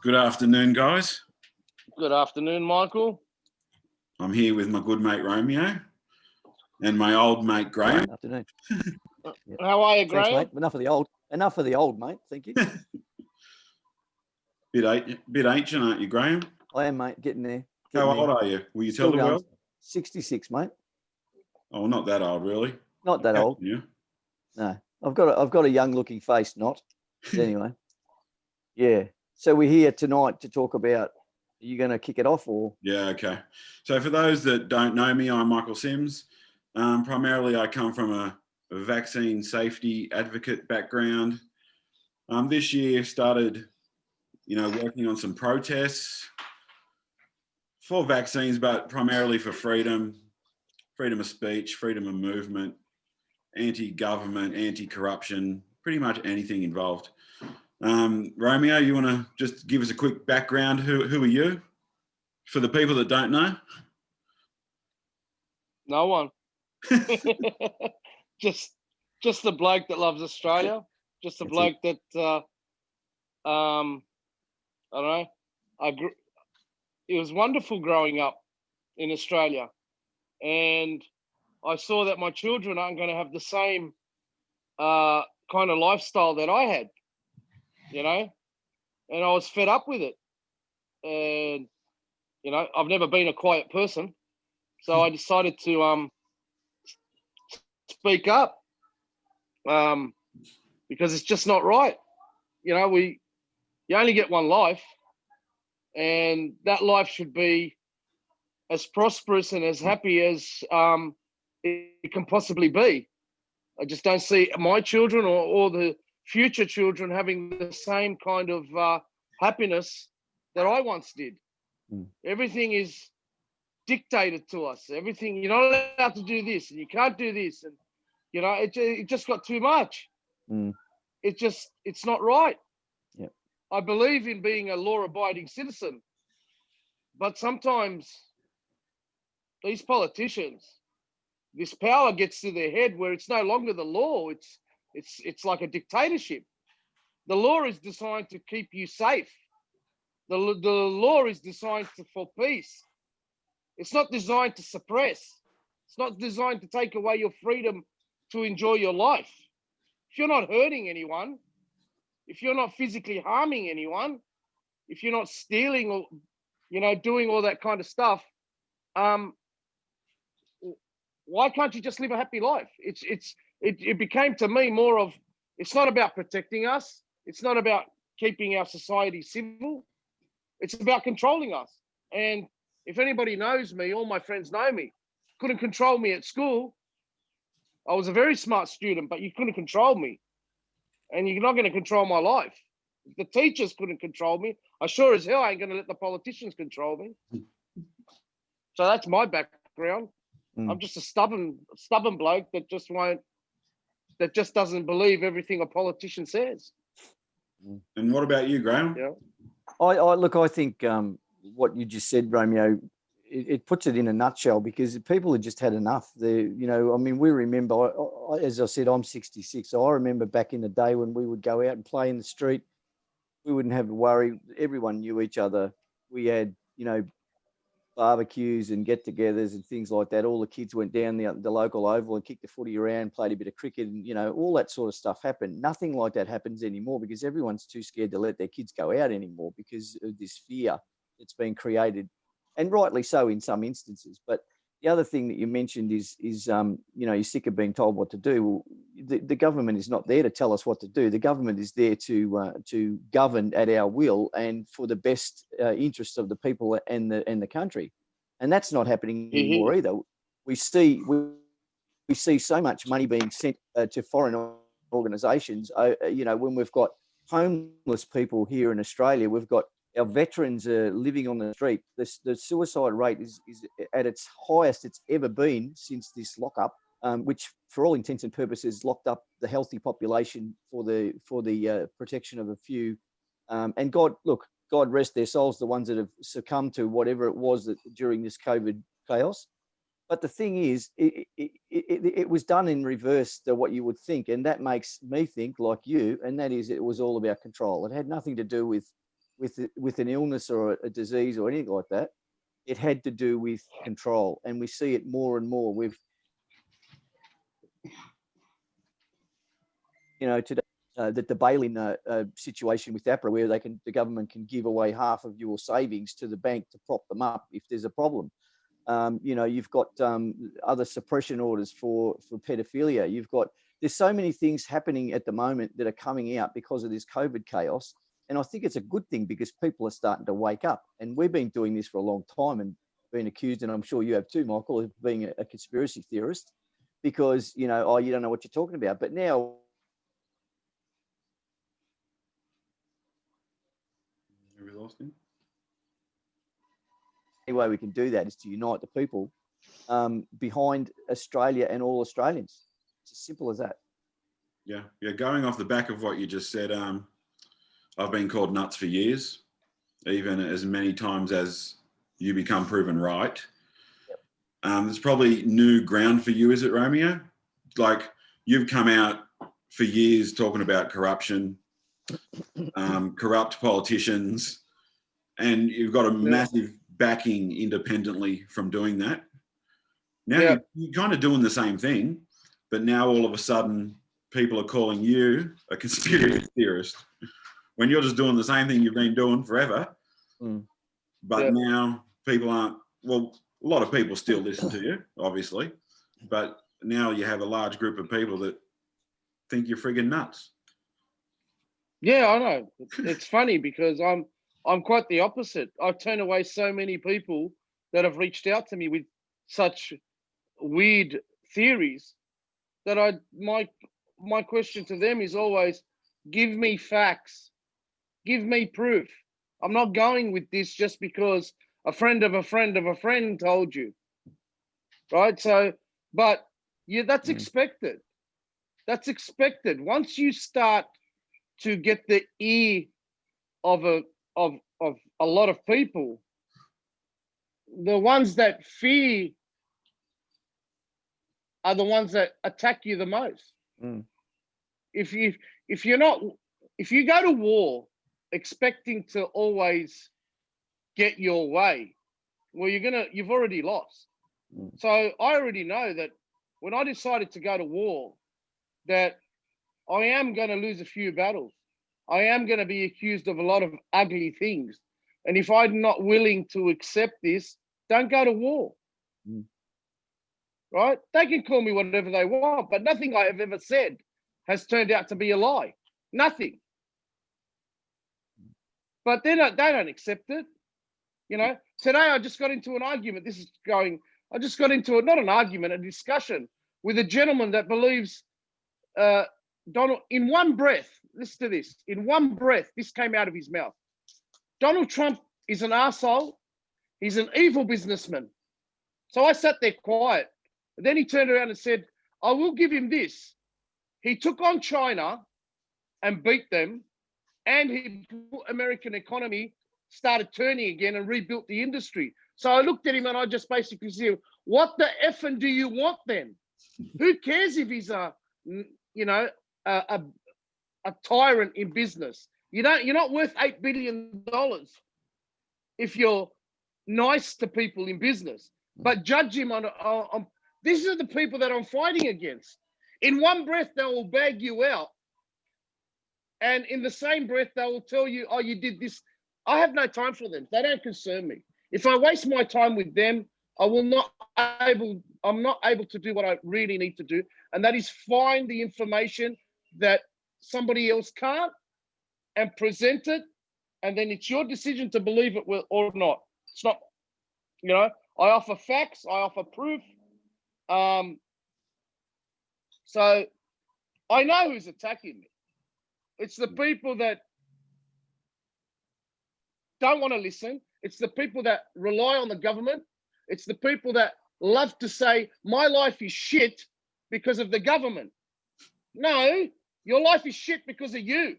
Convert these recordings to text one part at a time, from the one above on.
Good afternoon, guys. Good afternoon, Michael. I'm here with my good mate Romeo and my old mate Graeme. Good afternoon. How are you, Graeme? Thanks, mate. Enough of the old, mate. Thank you. Bit ancient, aren't you, Graeme? I am, mate. Getting there. How old are you? Will you tell the world? 66, mate. Oh, not that old, really. Not that old. Yeah. No, I've got a young-looking face, not. But anyway, yeah. So we're here tonight to talk about. Are you going to kick it off, or? Yeah. Okay. So for those that don't know me, I'm Myk Simms. Primarily, I come from a vaccine safety advocate background. This year started, working on some protests for vaccines, but primarily for freedom of speech, freedom of movement, anti-government, anti-corruption, pretty much anything involved. Romeo, you want to just give us a quick background? Who are you? For the people that don't know? No one. just the bloke that loves Australia. Just the bloke that I don't know. It was wonderful growing up in Australia, and I saw that my children aren't going to have the same kind of lifestyle that I had, and I was fed up with it. And I've never been a quiet person, so I decided to speak up because it's just not right. You only get one life, and that life should be as prosperous and as happy as it can possibly be. I just don't see my children or the future children having the same kind of happiness that I once did. Everything is dictated to us. Everything, you're not allowed to do this and you can't do this. And, it just got too much. It's not right. Yep. I believe in being a law-abiding citizen, but sometimes these politicians, this power gets to their head where it's no longer the law. It's like a dictatorship. The law is designed to keep you safe. The law is designed for peace. It's not designed to suppress. It's not designed to take away your freedom to enjoy your life. If you're not hurting anyone, if you're not physically harming anyone, if you're not stealing or, doing all that kind of stuff, why can't you just live a happy life? It became to me more of, it's not about protecting us. It's not about keeping our society civil. It's about controlling us. And if anybody knows me, all my friends know me, couldn't control me at school. I was a very smart student, but you couldn't control me. And you're not going to control my life. If the teachers couldn't control me, I sure as hell ain't going to let the politicians control me. So that's my background. I'm just a stubborn bloke that just doesn't believe everything a politician says. And what about you, Graeme? Yeah. I think what you just said, Romeo, it puts it in a nutshell, because people had just had enough. We remember, as I said, I'm 66. So I remember back in the day when we would go out and play in the street, we wouldn't have to worry. Everyone knew each other. We had, barbecues and get-togethers and things like that. All the kids went down the local oval and kicked the footy around, played a bit of cricket, and all that sort of stuff happened. Nothing like that happens anymore, because everyone's too scared to let their kids go out anymore because of this fear that's been created, and rightly so in some instances. But the other thing that you mentioned is you're sick of being told what to do. Well, the government is not there to tell us what to do. The government is there to govern at our will and for the best interests of the people and the country, and that's not happening anymore either. We see so much money being sent to foreign organisations. When we've got homeless people here in Australia, we've got our veterans are living on the street. The suicide rate is at its highest it's ever been since this lockup, which, for all intents and purposes, locked up the healthy population for the protection of a few. And God rest their souls, the ones that have succumbed to whatever it was that during this COVID chaos. But the thing is, it was done in reverse to what you would think, and that makes me think like you. And that is, it was all about control. It had nothing to do with with an illness or a disease or anything like that, it had to do with control. And we see it more and more. We've, today, the bail-in situation with APRA, where the government can give away half of your savings to the bank to prop them up if there's a problem. You've got other suppression orders for pedophilia. There's so many things happening at the moment that are coming out because of this COVID chaos. And I think it's a good thing because people are starting to wake up. And we've been doing this for a long time and been accused, and I'm sure you have too, Michael, of being a conspiracy theorist because, you don't know what you're talking about. But now, have we lost him? the only way we can do that is to unite the people behind Australia and all Australians. It's as simple as that. Yeah. Going off the back of what you just said, I've been called nuts for years, even as many times as you become proven right. Yep. There's probably new ground for you, is it, Romeo? Like, you've come out for years talking about corruption, corrupt politicians, and you've got a massive backing independently from doing that. Now you're kind of doing the same thing, but now all of a sudden people are calling you a conspiracy theorist when you're just doing the same thing you've been doing forever. But now people aren't, well, a lot of people still listen to you, obviously, but now you have a large group of people that think you're friggin' nuts. Yeah, I know. It's funny because I'm quite the opposite. I've turned away so many people that have reached out to me with such weird theories that my question to them is always, give me facts, give me proof. I'm not going with this just because a friend of a friend of a friend told you, right? So, but yeah, that's expected. That's expected. Once you start to get the ear of a lot of people, the ones that fear are the ones that attack you the most. If you go to war expecting to always get your way, well, you've already lost. So I already know that when I decided to go to war, that I am going to lose a few battles. I am going to be accused of a lot of ugly things. And if I'm not willing to accept this, don't go to war. Right? They can call me whatever they want, but nothing I have ever said has turned out to be a lie. Nothing. But they don't accept it. Today I just got into an argument. I just got into not an argument, a discussion with a gentleman that believes Donald, in one breath, listen to this, in one breath, this came out of his mouth. Donald Trump is an arsehole. He's an evil businessman. So I sat there quiet. And then he turned around and said, I will give him this. He took on China and beat them, and the American economy started turning again and rebuilt the industry. So I looked at him and I just basically said, what the effing do you want then? Who cares if he's a tyrant in business? You're not worth $8 billion if you're nice to people in business. But judge him on these are the people that I'm fighting against. In one breath, they will bag you out. And in the same breath, they will tell you, oh, you did this. I have no time for them. They don't concern me. If I waste my time with them, I'm not able to do what I really need to do. And that is find the information that somebody else can't and present it. And then it's your decision to believe it or not. It's not, I offer facts, I offer proof. So I know who's attacking me. It's the people that don't want to listen. It's the people that rely on the government. It's the people that love to say, my life is shit because of the government. No, your life is shit because of you.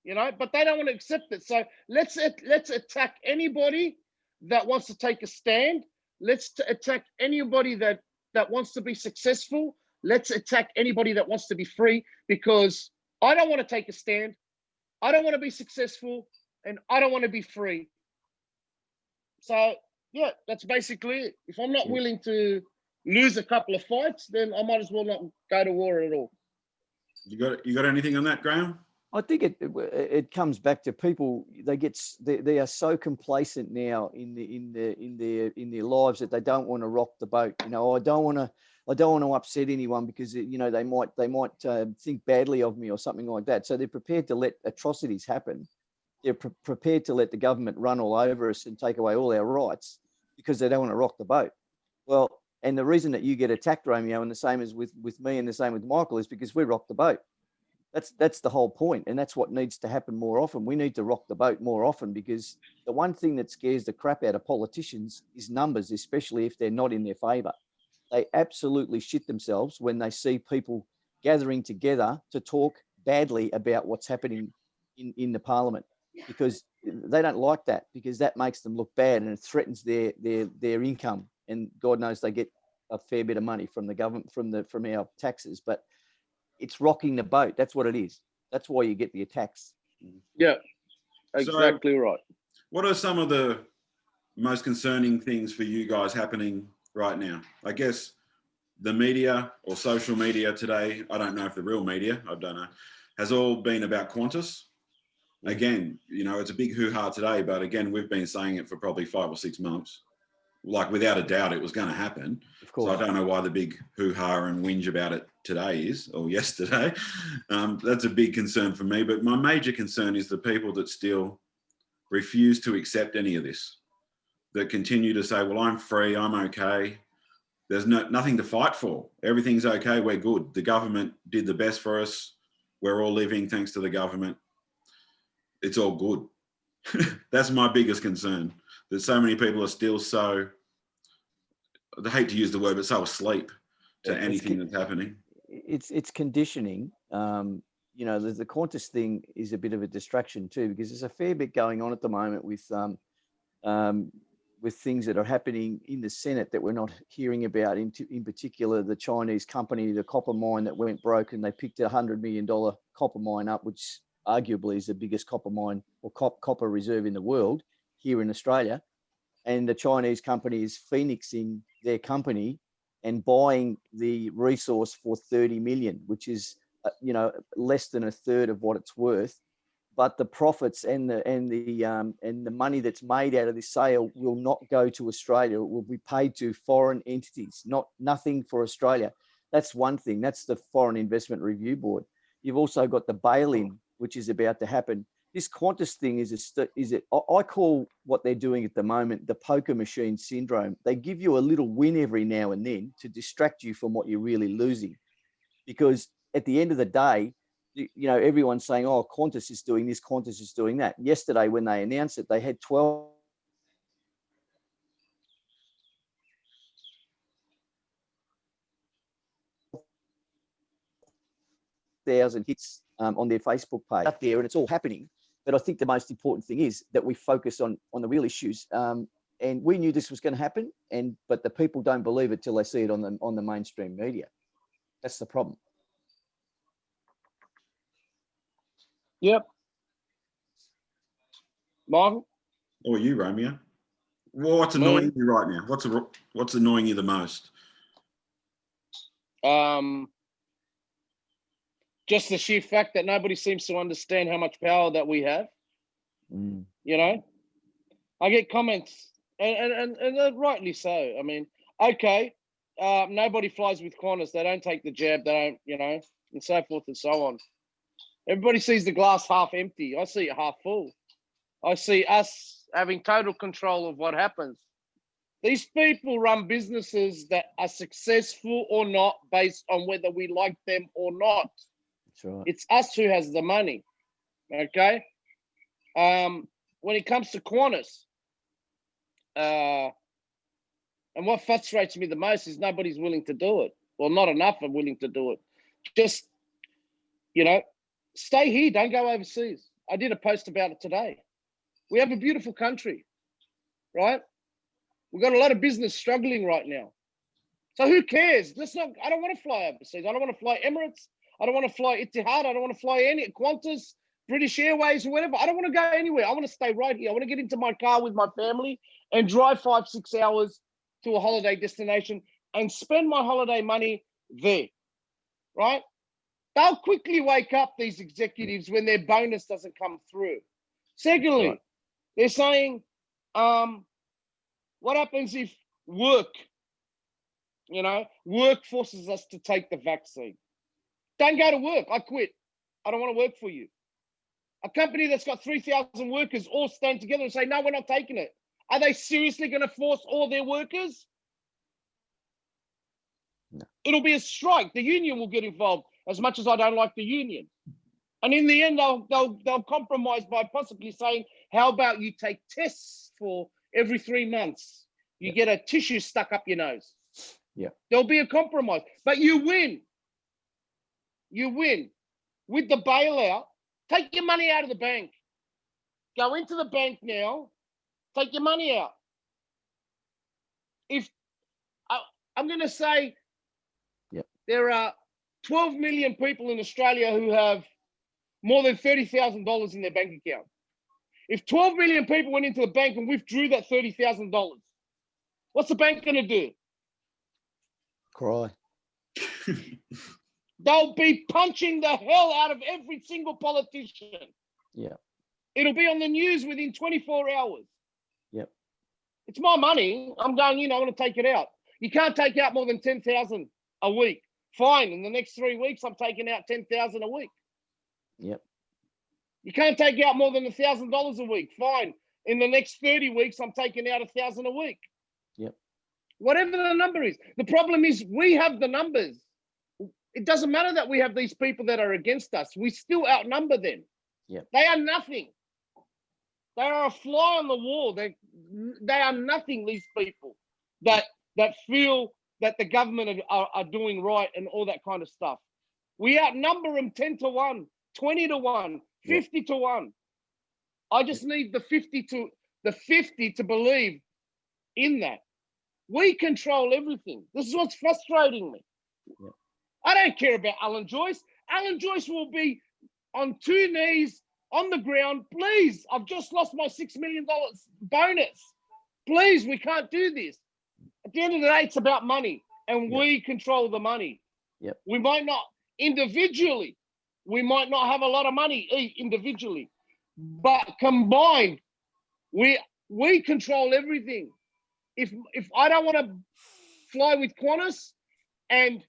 But they don't want to accept it. So let's attack anybody that wants to take a stand. Let's attack anybody that wants to be successful. Let's attack anybody that wants to be free, because I don't want to take a stand. I don't want to be successful, and I don't want to be free. So yeah, that's basically it. If I'm not willing to lose a couple of fights, then I might as well not go to war at all. You got anything on that, Graham? I think it comes back to people. They are so complacent now in their lives that they don't want to rock the boat. You know, I don't want to upset anyone because they might think badly of me or something like that. So they're prepared to let atrocities happen. They're prepared to let the government run all over us and take away all our rights because they don't want to rock the boat. Well, and the reason that you get attacked, Romeo, and the same as with me and the same with Michael, is because we rock the boat. That's the whole point, and that's what needs to happen more often. We need to rock the boat more often, because the one thing that scares the crap out of politicians is numbers, especially if they're not in their favour. They absolutely shit themselves when they see people gathering together to talk badly about what's happening in the parliament, because they don't like that, because that makes them look bad and it threatens their income. And God knows they get a fair bit of money from the government, from our taxes, but it's rocking the boat. That's what it is. That's why you get the attacks. Yeah, exactly right. What are some of the most concerning things for you guys happening right now? I guess the media or social media today, I don't know if the real media, I don't know, has all been about Qantas. Again, it's a big hoo-ha today, but again, we've been saying it for probably 5 or 6 months. Like, without a doubt, it was going to happen. Of course. So I don't know why the big hoo-ha and whinge about it today is, or yesterday. That's a big concern for me. But my major concern is the people that still refuse to accept any of this, that continue to say, well, I'm free, I'm okay. There's nothing to fight for. Everything's okay, we're good. The government did the best for us. We're all living thanks to the government. It's all good. That's my biggest concern, that so many people are still so, I hate to use the word, but so asleep to anything that's happening. It's conditioning. The Qantas thing is a bit of a distraction too, because there's a fair bit going on at the moment with things that are happening in the Senate that we're not hearing about. In particular, the Chinese company, the copper mine that went broke, and they picked $100 million copper mine up, which arguably is the biggest copper mine or copper reserve in the world here in Australia. And the Chinese company is phoenixing their company and buying the resource for 30 million, which is less than a third of what it's worth. But the profits and the money that's made out of this sale will not go to Australia. It will be paid to foreign entities, nothing for Australia. That's one thing. That's the Foreign Investment Review Board. You've also got the bail-in, which is about to happen. This Qantas thing I call what they're doing at the moment the poker machine syndrome. They give you a little win every now and then to distract you from what you're really losing. Because at the end of the day, everyone's saying, oh, Qantas is doing this, Qantas is doing that. Yesterday, when they announced it, they had 12 thousand hits on their Facebook page up there, and it's all happening. But I think the most important thing is that we focus on the real issues. And we knew this was going to happen, but the people don't believe it till they see it on the mainstream media. That's the problem. Yep. Michael? Or you, Romeo? What's annoying you right now? What's annoying you the most? Just the sheer fact that nobody seems to understand how much power that we have. I get comments, and rightly so. I mean, okay, nobody flies with Qantas. They don't take the jab. They don't, and so forth and so on. Everybody sees the glass half empty. I see it half full. I see us having total control of what happens. These people run businesses that are successful or not based on whether we like them or not. That's right. It's us who has the money. Okay. When it comes to Qantas, and what frustrates me the most is nobody's willing to do it. Well, not enough are willing to do it. Just, stay here. Don't go overseas. I did a post about it today. We have a beautiful country, right? We've got a lot of business struggling right now. So who cares? I don't want to fly overseas. I don't want to fly Emirates. I don't want to fly Etihad. I don't want to fly any Qantas. British Airways or whatever. I don't want to go anywhere. I want to stay right here. I want to get into my car with my family and drive 5-6 hours to a holiday destination and spend my holiday money there, right? They'll quickly wake up, these executives, when their bonus doesn't come through. Secondly, Right. they're saying, what happens if work forces us to take the vaccine? Don't go to work. I quit. I don't want to work for you. A company that's got 3,000 workers all stand together and say, no, we're not taking it. Are they seriously going to force all their workers? No. It'll be a strike. The union will get involved, as much as I don't like the union. And in the end, they'll compromise by possibly saying, how about you take tests for every 3 months? You get a tissue stuck up your nose. Yeah. There'll be a compromise. But you win. You win. With the bailout, take your money out of the bank. Go into the bank now. Take your money out. If I'm going to say there are 12 million people in Australia who have more than $30,000 in their bank account. If 12 million people went into the bank and withdrew that $30,000, what's the bank going to do? Cry. They'll be punching the hell out of every single politician. Yeah. It'll be on the news within 24 hours. Yep. It's my money. I'm going, I want to take it out. You can't take out more than 10,000 a week. Fine. In the next 3 weeks, I'm taking out 10,000 a week. Yep. You can't take out more than $1,000 a week. Fine. In the next 30 weeks, I'm taking out 1,000 a week. Yep. Whatever the number is. The problem is we have the numbers. It doesn't matter that we have these people that are against us. We still outnumber them. Yep. They are nothing. They are a fly on the wall. They are nothing, these people that feel that the government are doing right and all that kind of stuff. We outnumber them 10 to 1, 20 to 1, 50 to 1. I just need the 50 to believe in that. We control everything. This is what's frustrating me. Yeah. I don't care about Alan Joyce. Alan Joyce will be on 2 knees on the ground. Please, I've just lost my $6 million bonus. Please, we can't do this. At the end of the day, it's about money, and we control the money. Yep. We might not individually, we might not have a lot of money individually, but combined, we control everything. If I don't want to fly with Qantas, and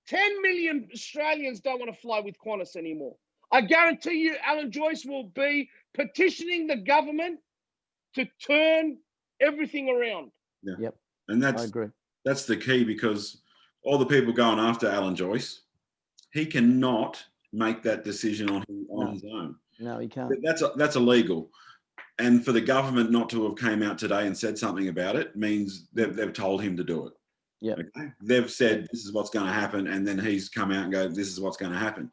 10 million Australians don't want to fly with Qantas anymore, I guarantee you Alan Joyce will be petitioning the government to turn everything around. Yeah. Yep. And I agree. that's the key, because all the people going after Alan Joyce, he cannot make that decision on his own. No, he can't. That's illegal. And for the government not to have came out today and said something about it means they've told him to do it. Yeah. Okay? They've said this is what's going to happen, and then he's come out and go, this is what's going to happen.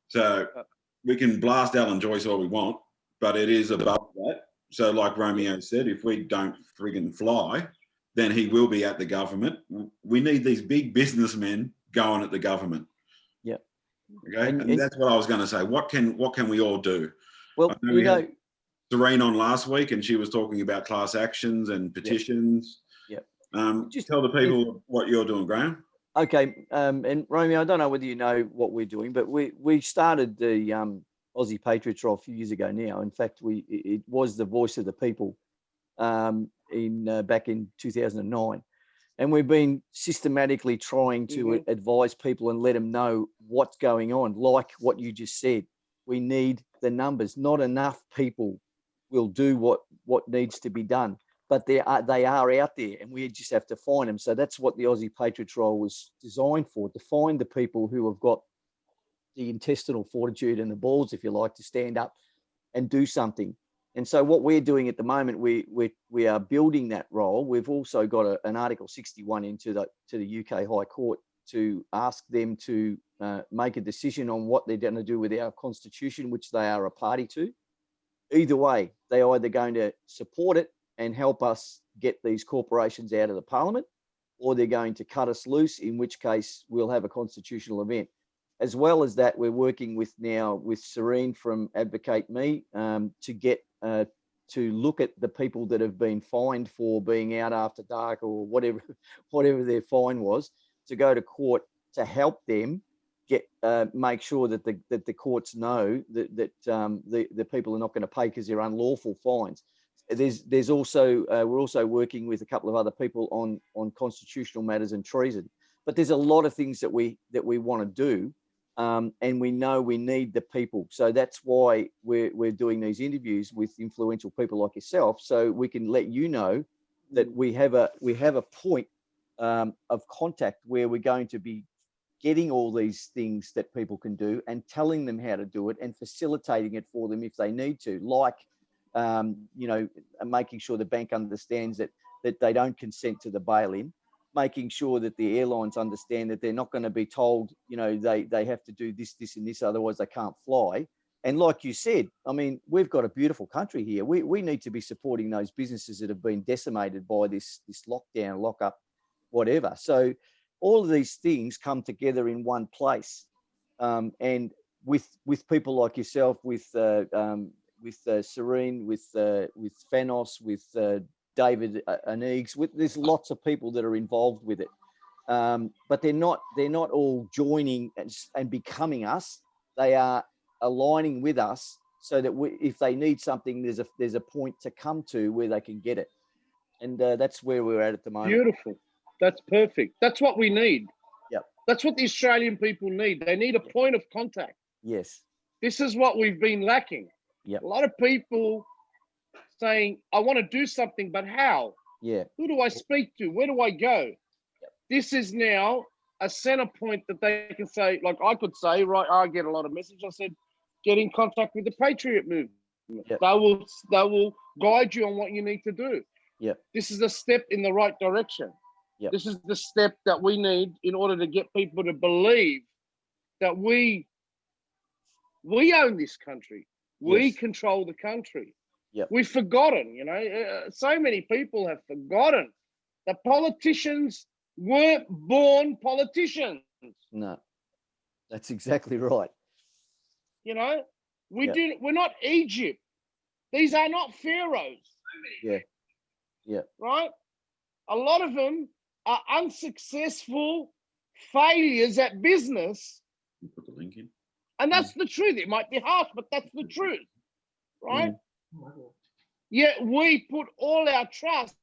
So we can blast Alan Joyce all we want, but it is above that. So like Romeo said, if we don't friggin' fly, then he will be at the government. We need these big businessmen going at the government. Yeah. Okay. And that's what I was going to say. What can we all do? Well, we had Serene on last week, and she was talking about class actions and petitions. Yep. Just tell the people what you're doing, Graham. Okay. And Romeo, I don't know whether you know what we're doing, but we started the Aussie Patriots role a few years ago now. In fact, it was the voice of the people back in 2009. And we've been systematically trying to advise people and let them know what's going on, like what you just said. We need the numbers. Not enough people will do what needs to be done, but they are out there, and we just have to find them. So that's what the Aussie Patriots role was designed for, to find the people who have got the intestinal fortitude and the balls, if you like, to stand up and do something. And so what we're doing at the moment, we are building that role. We've also got an Article 61 into the UK High Court to ask them to make a decision on what they're going to do with our constitution, which they are a party to. Either way, they're either going to support it and help us get these corporations out of the parliament, or they're going to cut us loose, in which case we'll have a constitutional event. as well as that, we're working with Serene from Advocate Me to get to look at the people that have been fined for being out after dark or whatever their fine was, to go to court to help them make sure that the courts know that the people are not going to pay because they're unlawful fines. There's also we're also working with a couple of other people on constitutional matters and treason. But there's a lot of things that we want to do, and we know we need the people. So that's why we're doing these interviews with influential people like yourself, so we can let you know that we have a point of contact where we're going to be getting all these things that people can do and telling them how to do it and facilitating it for them if they need to, like making sure the bank understands that they don't consent to the bail-in, making sure that the airlines understand that they're not going to be told, they have to do this, and this, otherwise they can't fly. And like you said, I mean, we've got a beautiful country here. We need to be supporting those businesses that have been decimated by this lockdown, lockup, whatever. So all of these things come together in one place. And with people like yourself, with Serene, with Fanos, with David Aneegs, there's lots of people that are involved with it, but they're not all joining and becoming us. They are aligning with us so that if they need something, there's a point to come to where they can get it, and that's where we're at the moment. Beautiful. That's perfect. That's what we need. Yep. That's what the Australian people need. They need a point of contact. Yes. This is what we've been lacking. Yep. A lot of people saying, I want to do something, but how? Yeah. Who do I speak to? Where do I go? Yep. This is now a center point that they can say, like I could say, right, I get a lot of messages. I said, get in contact with the Patriot movement. Yep. They will guide you on what you need to do. Yep. This is a step in the right direction. Yep. This is the step that we need in order to get people to believe that we own this country. We control the country. Yep. We've forgotten, so many people have forgotten that politicians weren't born politicians. No, that's exactly right. We're not Egypt. These are not pharaohs. Yeah. Yeah. Right? A lot of them are unsuccessful failures at business. Put the link in. And that's the truth. It might be harsh, but that's the truth. Right? Yet we put all our trust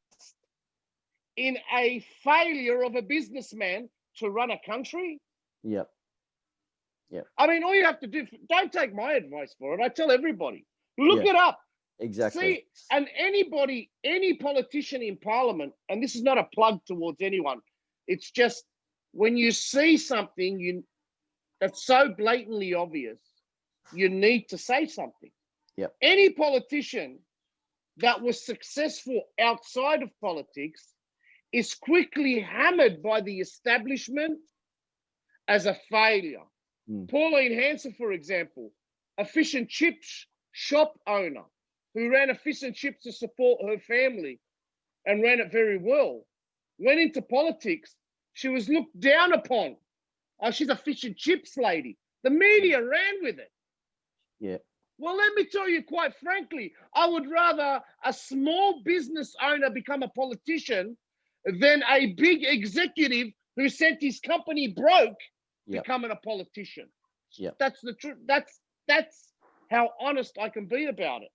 in a failure of a businessman to run a country. Yep. Yep. I mean, all you have to do, don't take my advice for it. I tell everybody, look it up. Exactly. See, and any politician in Parliament, and this is not a plug towards anyone, it's just when you see something that's so blatantly obvious, you need to say something. Yep. Any politician that was successful outside of politics is quickly hammered by the establishment as a failure. Pauline Hanson, for example, a fish and chips shop owner who ran a fish and chips to support her family and ran it very well, went into politics. She was looked down upon. Oh, she's a fish and chips lady. The media ran with it. Yeah. Well, let me tell you, quite frankly, I would rather a small business owner become a politician than a big executive who sent his company broke becoming a politician. Yep. That's the truth. That's how honest I can be about it.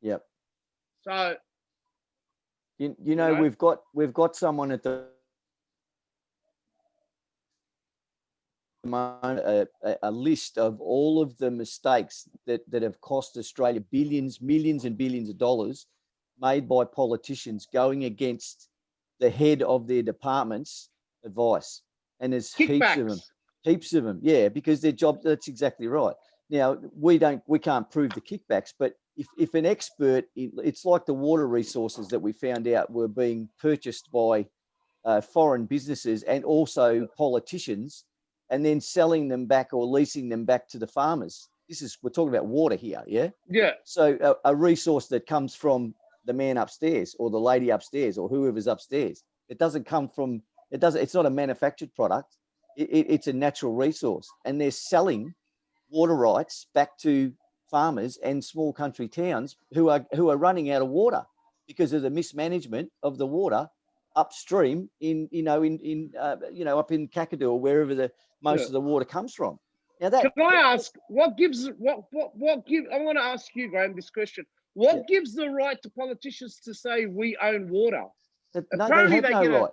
Yep. So, we've got someone at the moment, a list of all of the mistakes that have cost Australia millions and billions of dollars made by politicians going against the head of their department's advice. And there's heaps of them. Yeah, because their job, that's exactly right. Now, we can't prove the kickbacks, but if an expert, it's like the water resources that we found out were being purchased by foreign businesses and also politicians, and then selling them back or leasing them back to the farmers. We're talking about water here, yeah? Yeah. So a resource that comes from the man upstairs or the lady upstairs or whoever's upstairs. It doesn't come from, it's not a manufactured product. It's a natural resource, and they're selling water rights back to farmers and small country towns who are running out of water because of the mismanagement of the water upstream in up in Kakadu or wherever the most of the water comes from. Now that can I ask what gives what give I want to ask you, Graham, this question. What gives the right to politicians to say we own water? no, Apparently they have no right.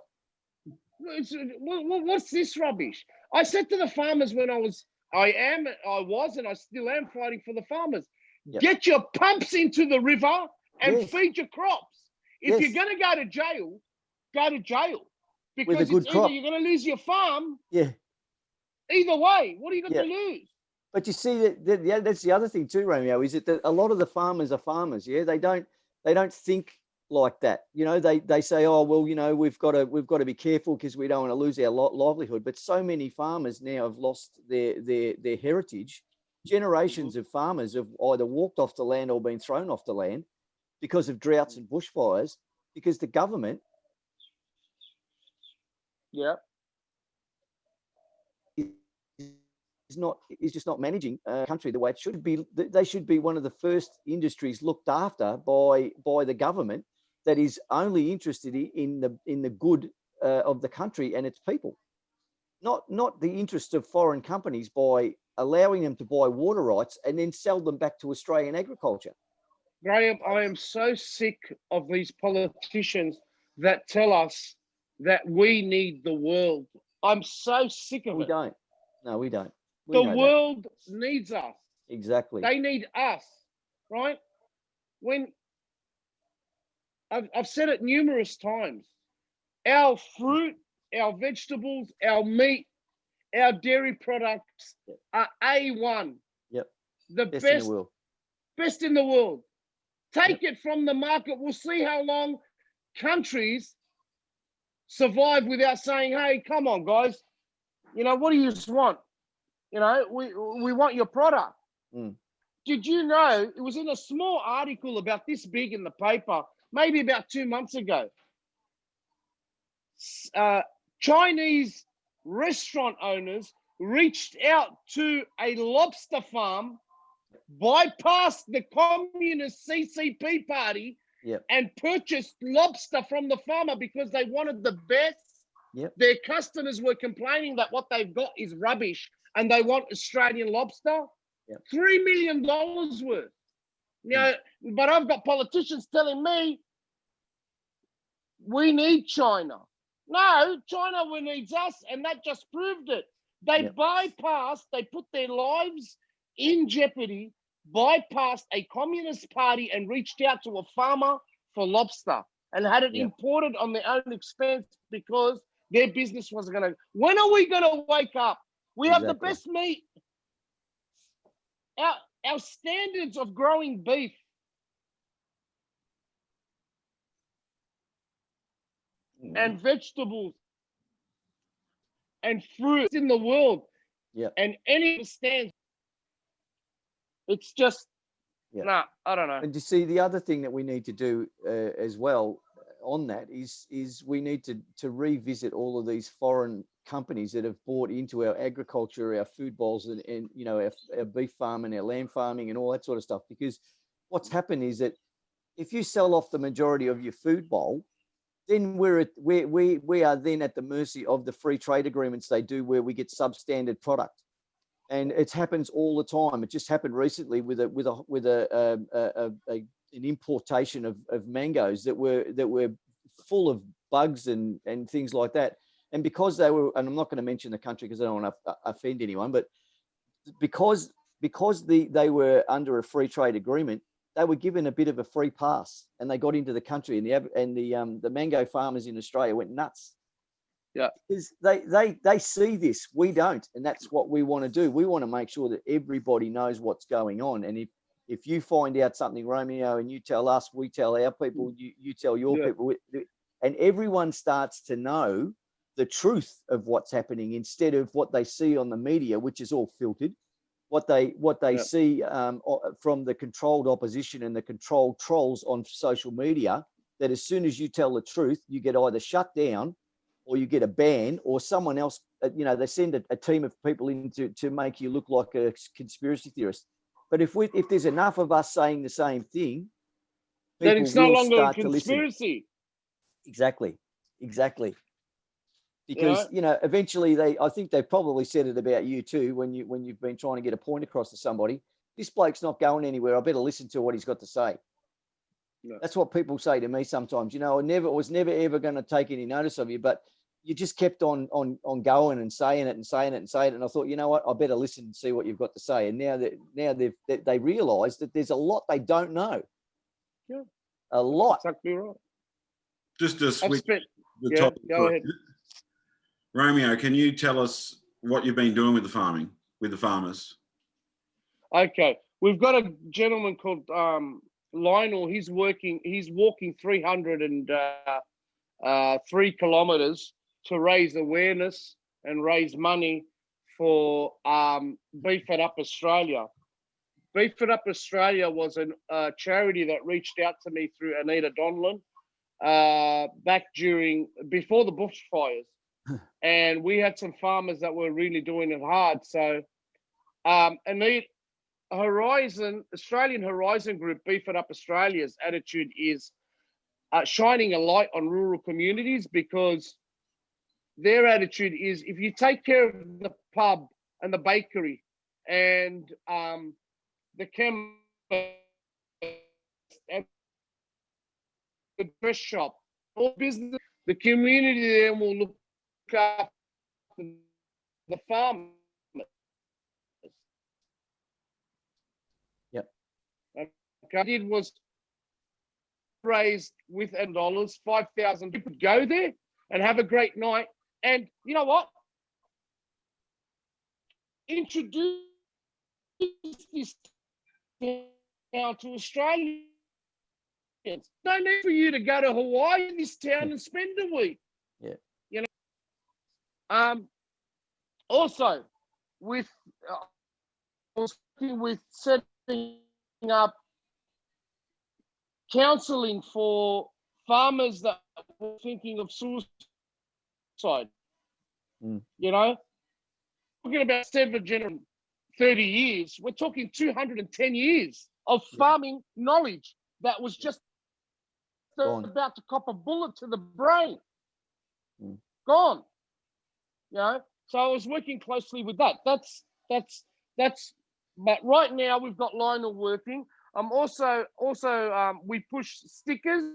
What's this rubbish? I said to the farmers when I was, and I still am fighting for the farmers. Yep. Get your pumps into the river and feed your crops. If you're going to go to jail, go to jail. Because it's either you're going to lose your farm. Yeah. Either way, what are you going to lose? But you see that's the other thing too, Romeo, is that a lot of the farmers are farmers. Yeah, they don't think like that. You know, they say, oh well, you know, we've got to be careful because we don't want to lose our livelihood. But so many farmers now have lost their heritage. Generations of farmers have either walked off the land or been thrown off the land because of droughts and bushfires, because the government is just not managing a country the way it should be. They should be one of the first industries looked after by the government that is only interested in the good of the country and its people, not the interest of foreign companies by allowing them to buy water rights and then sell them back to Australian agriculture. Graham, I am so sick of these politicians that tell us that we need the world. I'm so sick of it. We don't. No, we don't. The world needs us. Exactly. They need us, right? When I've said it numerous times, our fruit, our vegetables, our meat, our dairy products are A1. Yep. The best in the world. Take it from the market. We'll see how long countries survive without saying, hey, come on, guys. You know, what do you just want? You know, we want your product. Did you know, it was in a small article about this big in the paper, maybe about 2 months ago. Chinese restaurant owners reached out to a lobster farm, bypassed the communist CCP party, and purchased lobster from the farmer because they wanted the best. Their customers were complaining that what they've got is rubbish and they want Australian lobster. $3 million worth. You know, but I've got politicians telling me we need China. No, China needs us, and that just proved it. They bypassed, they put their lives in jeopardy, bypassed a communist party and reached out to a farmer for lobster and had it imported on their own expense because their business wasn't going to. When are we going to wake up? We have the best meat. Our standards of growing beef and vegetables and fruits in the world. And any stands. It's just, I don't know. And you see, the other thing that we need to do as well on that is we need to revisit all of these foreign companies that have bought into our agriculture, our food bowls, and you know, our beef farming, our lamb farming, and all that sort of stuff. Because what's happened is that if you sell off the majority of your food bowl, then we are then at the mercy of the free trade agreements they do, where we get substandard product. And it happens all the time. It just happened recently with an importation of mangoes that were full of bugs and things like that. And because they were, and I'm not going to mention the country because I don't want to offend anyone, but because they were under a free trade agreement, they were given a bit of a free pass, and they got into the country, and the mango farmers in Australia went nuts. Because they see this, we don't, and that's what we want to do. We want to make sure that everybody knows what's going on. And if you find out something, Romeo, and you tell us, we tell our people, you tell your people, and everyone starts to know the truth of what's happening instead of what they see on the media, which is all filtered. What they see from the controlled opposition and the controlled trolls on social media, that as soon as you tell the truth, you get either shut down or you get a ban, or someone else, they send a team of people in to make you look like a conspiracy theorist. But if there's enough of us saying the same thing, then people it's no will longer a start to listen. conspiracy. Exactly. Because eventually I think they probably said it about you too when you've been trying to get a point across to somebody. This bloke's not going anywhere. I better listen to what he's got to say. No. That's what people say to me sometimes. I was never ever going to take any notice of you, but you just kept on going and saying it. And I thought, you know what, I better listen and see what you've got to say. And now they realise that there's a lot they don't know. Yeah, a lot. That's exactly right. Just to switch the topic. Go ahead. Romeo, can you tell us what you've been doing with the farmers? Okay, we've got a gentleman called Lionel. He's walking 303 kilometers to raise awareness and raise money for Beef It Up Australia. Beef It Up Australia was a charity that reached out to me through Anita Donlan back before the bushfires. And we had some farmers that were really doing it hard. So Anita, Australian Horizon Group, Beef It Up Australia's attitude is shining a light on rural communities, because their attitude is, if you take care of the pub and the bakery and the chemist and the dress shop, all business, the community then will look after the farmers. Yep. Okay. What I did was raised with $5,000. People go there and have a great night. And you know what? Introduce this town to Australians. No need for you to go to Hawaii in this town and spend a week. Yeah. Also, with setting up counselling for farmers that were thinking of suicide. Talking about 30 years, we're talking 210 years of farming knowledge that was just about to cop a bullet to the brain. Gone. So I was working closely with that. That's but right now we've got Lionel working. I'm also we push stickers.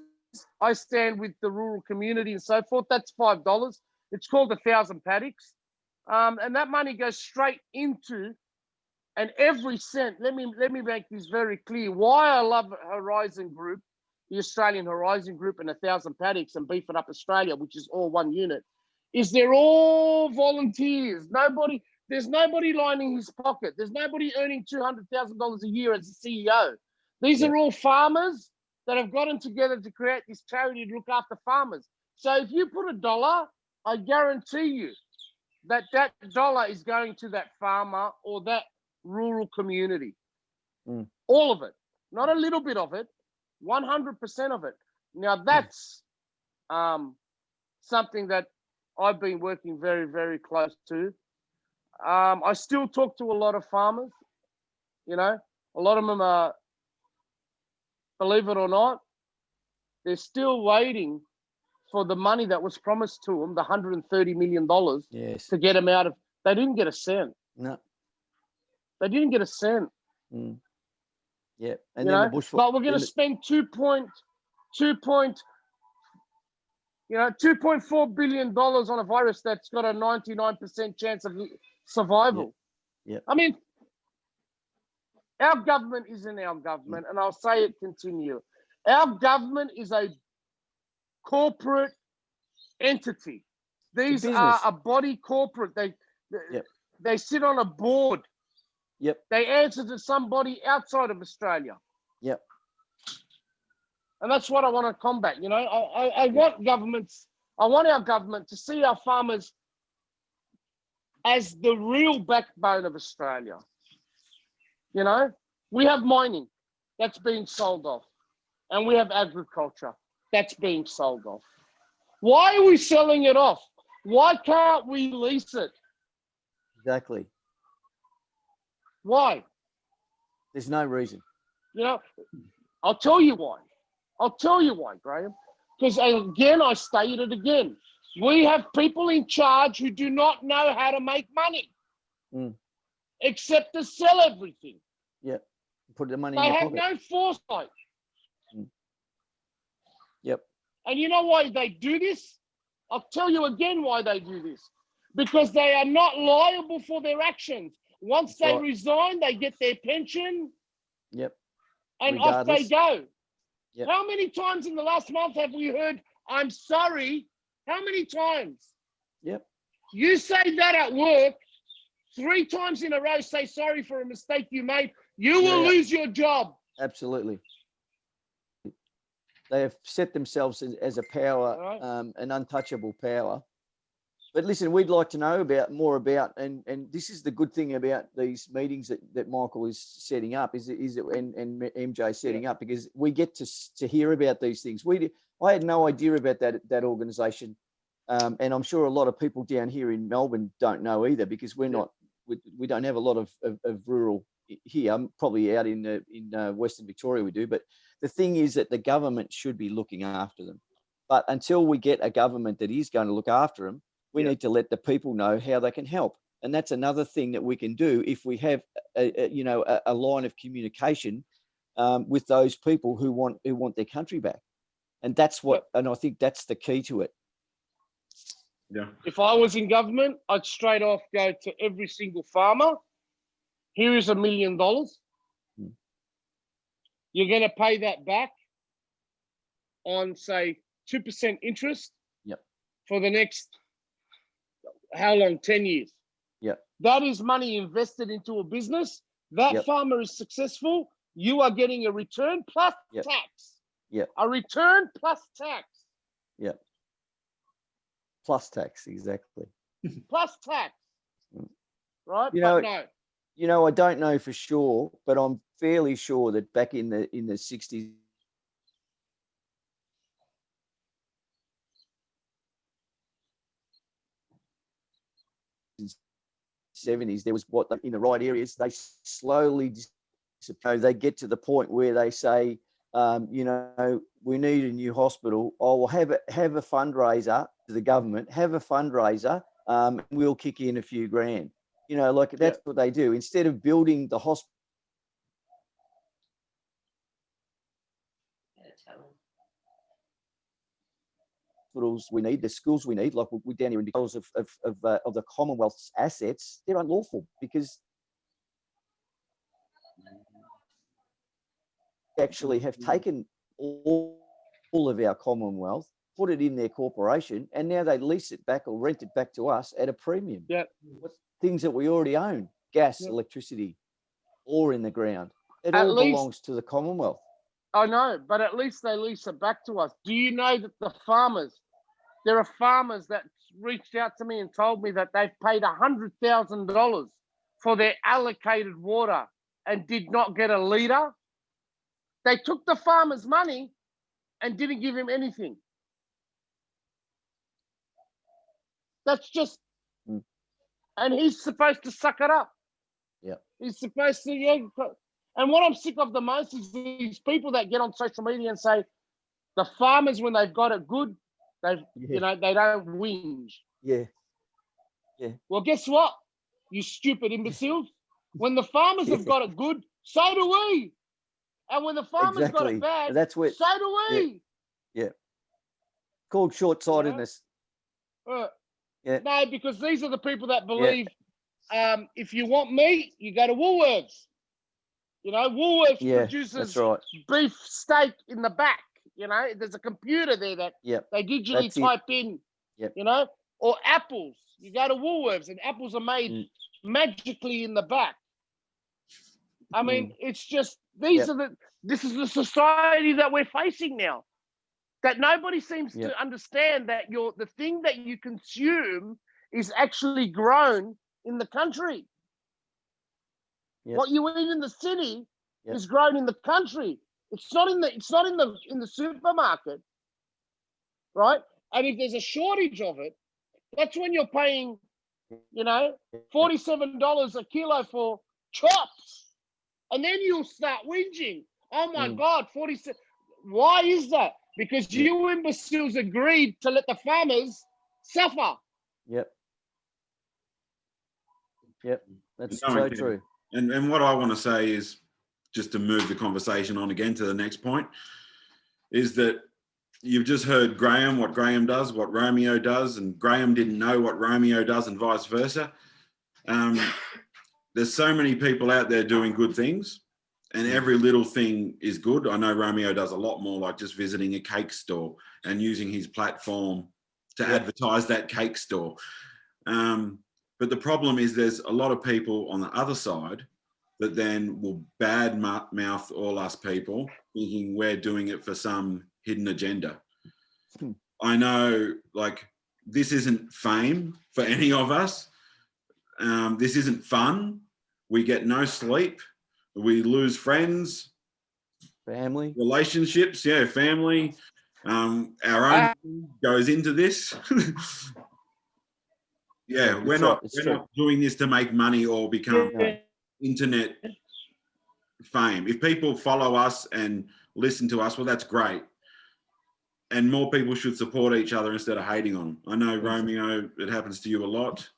I stand with the rural community and so forth. That's $5. It's called 1,000 Paddocks. And that money goes straight into, and every cent, let me make this very clear, why I love Horizon Group, the Australian Horizon Group, and 1,000 Paddocks and Beef It Up Australia, which is all one unit, is they're all volunteers. There's nobody lining his pocket. There's nobody earning $200,000 a year as a CEO. These are all farmers that have gotten together to create this charity to look after farmers. So if you put $1, I guarantee you that dollar is going to that farmer or that rural community. All of it, not a little bit of it, 100% of it. Now that's something that I've been working very, very close to. I still talk to a lot of farmers. A lot of them are, believe it or not, they're still waiting for the money that was promised to them, the $130 million, to get them out of. They didn't get a cent. No. They didn't get a cent. Yeah. And then the but we're going to spend $2.4 billion on a virus that's got a 99% chance of survival. Yeah. I mean, our government isn't our government, and I'll say it continue. Our government is a corporate entity. These are a body corporate. They sit on a board. Yep. They answer to somebody outside of Australia. Yep. And that's what I want to combat. I want our government to see our farmers as the real backbone of Australia. We have mining that's being sold off, and we have agriculture that's being sold off. Why are we selling it off? Why can't we lease it? Exactly. Why? There's no reason. You know, I'll tell you why. I'll tell you why, Graham. Because again, I state it again. We have people in charge who do not know how to make money, except to sell everything. Yeah. Put the money They in your have pocket. no foresight. Yep. And you know why they do this? I'll tell you again why they do this. Because they are not liable for their actions. Once That's they right. resign, they get their pension, Yep. and off they Regardless. go. Yep. How many times in the last month have we heard, I'm sorry? How many times? Yep. You say that at work, 3 times in a row, say sorry for a mistake you made, you will lose your job. Absolutely. They have set themselves as a power, Right. an untouchable power. But listen, we'd like to know more about, and this is the good thing about these meetings that Michael is setting up, and MJ setting up, because we get to hear about these things. I had no idea about that organisation, and I'm sure a lot of people down here in Melbourne don't know either, because we don't have a lot of rural here. I'm probably out in Western Victoria we do, but the thing is that the government should be looking after them. But until we get a government that is going to look after them, we need to let the people know how they can help. And that's another thing that we can do if we have a line of communication with those people who want their country back. And that's and I think that's the key to it. Yeah. If I was in government, I'd straight off go to every single farmer. Here is $1 million. You're going to pay that back on, say, 2% interest for the next, how long? 10 years. Yeah. That is money invested into a business. That farmer is successful. You are getting a return plus tax. Yeah. A return plus tax. Yeah. Plus tax, exactly. Plus tax. Right? I don't know for sure, but I'm fairly sure that back in the 60s, 70s, there was in the right areas, they slowly they get to the point where they say, we need a new hospital. We'll have a fundraiser to the government, have a fundraiser, we'll kick in a few grand. That's what they do. Instead of building the hospital, we need, the schools we need, like we're down here in because of the Commonwealth's assets, they're unlawful because they actually have taken all of our Commonwealth, put it in their corporation, and now they lease it back or rent it back to us at a premium. Yeah. Things that we already own, gas, electricity, ore in the ground. It all belongs to the Commonwealth. I know, but at least they lease it back to us. Do you know that there are farmers that reached out to me and told me that they've paid $100,000 for their allocated water and did not get a litre? They took the farmer's money and didn't give him anything. That's just, and he's supposed to suck it up. Yeah. He's supposed to, and what I'm sick of the most is these people that get on social media and say, the farmers, when they've got it good, they don't whinge. Yeah. Yeah. Well, guess what, you stupid imbeciles? When the farmers have got it good, so do we. And when the farmers got it bad, so do we. Yeah. Called short-sightedness. No, because these are the people that believe if you want meat, you go to Woolworths. Woolworths produces beef steak in the back. There's a computer there that they digitally type in, or apples. You go to Woolworths and apples are made magically in the back. I mean, it's just, this is the society that we're facing now. That nobody seems to understand that the thing that you consume is actually grown in the country. Yep. What you eat in the city is grown in the country. It's not in the supermarket, right? And if there's a shortage of it, That's when you're paying, $47 a kilo for chops. And then you'll start whinging. Oh my God, 47. Why is that? Because you imbeciles agreed to let the farmers suffer. Yep. That's No, so okay. true. And what I want to say is, just to move the conversation on again to the next point, is that you've just heard Graeme, what Graeme does, what Romeo does, and Graeme didn't know what Romeo does and vice versa. There's so many people out there doing good things, and every little thing is good. I know Romeo does a lot more, like just visiting a cake store and using his platform to advertise that cake store. But the problem is there's a lot of people on the other side that then will bad mouth all us people, thinking we're doing it for some hidden agenda. I know, like, this isn't fame for any of us. This isn't fun. We get no sleep. We lose friends, Family, relationships, family. Our own goes into this. We're not doing this to make money or become internet fame. If people follow us and listen to us, well, that's great. And more people should support each other instead of hating on them. I know, Romeo, it happens to you a lot.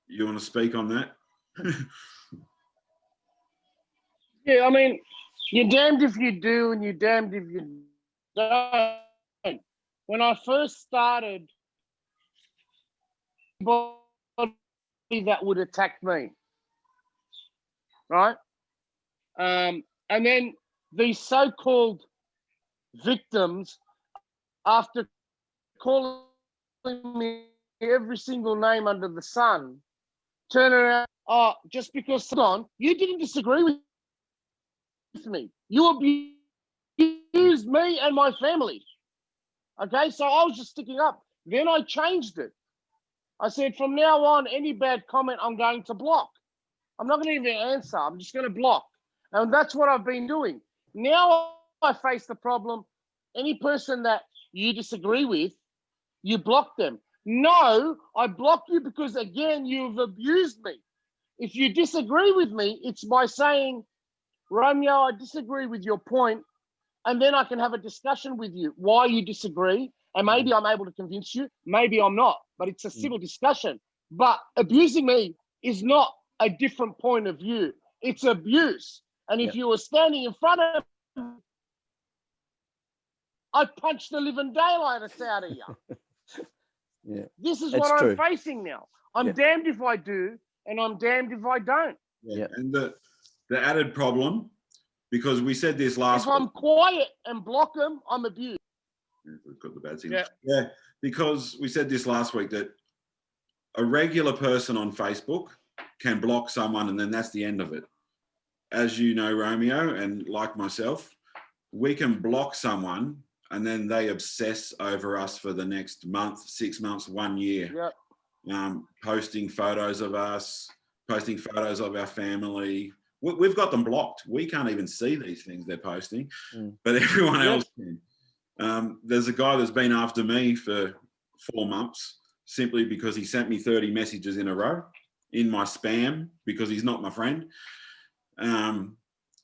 You want to speak on that? Yeah, I mean, you're damned if you do and you're damned if you don't. When I first started, that would attack me, right? And then these so-called victims, after calling me every single name under the sun, turn around, just because you didn't disagree with me. You abused me and my family. Okay, so I was just sticking up. Then I changed it. I said, from now on, any bad comment, I'm going to block. I'm not going to even answer. I'm just going to block. And that's what I've been doing. Now I face the problem. Any person that you disagree with, you block them. No, I block you because, again, you've abused me. If you disagree with me, it's by saying, Romeo, I disagree with your point, and then I can have a discussion with you why you disagree, and maybe I'm able to convince you, maybe I'm not, but it's a civil discussion. But abusing me is not a different point of view. It's abuse. And if you were standing in front of me, I'd punch the living daylights out of you. This is what I'm facing now. I'm damned if I do, and I'm damned if I don't. And the added problem, because we said this last week. If I'm quiet and block them, I'm abused. We've got the bad thing. Yeah, because we said this last week that a regular person on Facebook can block someone and then that's the end of it. As you know, Romeo, and like myself, we can block someone and then they obsess over us for the next month, 6 months, 1 year. Posting photos of us, posting photos of our family. We've got them blocked. We can't even see these things they're posting, but everyone else can. There's a guy that's been after me for 4 months simply because he sent me 30 messages in a row in my spam because he's not my friend.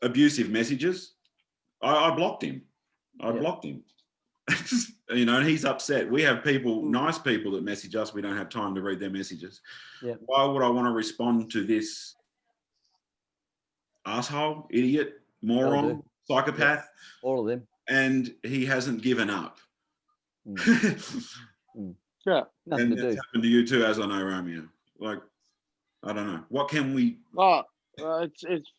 Abusive messages. I blocked him. I blocked him. And he's upset. We have people, nice people that message us. We don't have time to read their messages. Why would I want to respond to this asshole, idiot, moron, psychopath? All of them. And he hasn't given up. Nothing and to that's do. happened to you too, as I know, Romeo. Like, I don't know. What can we... It's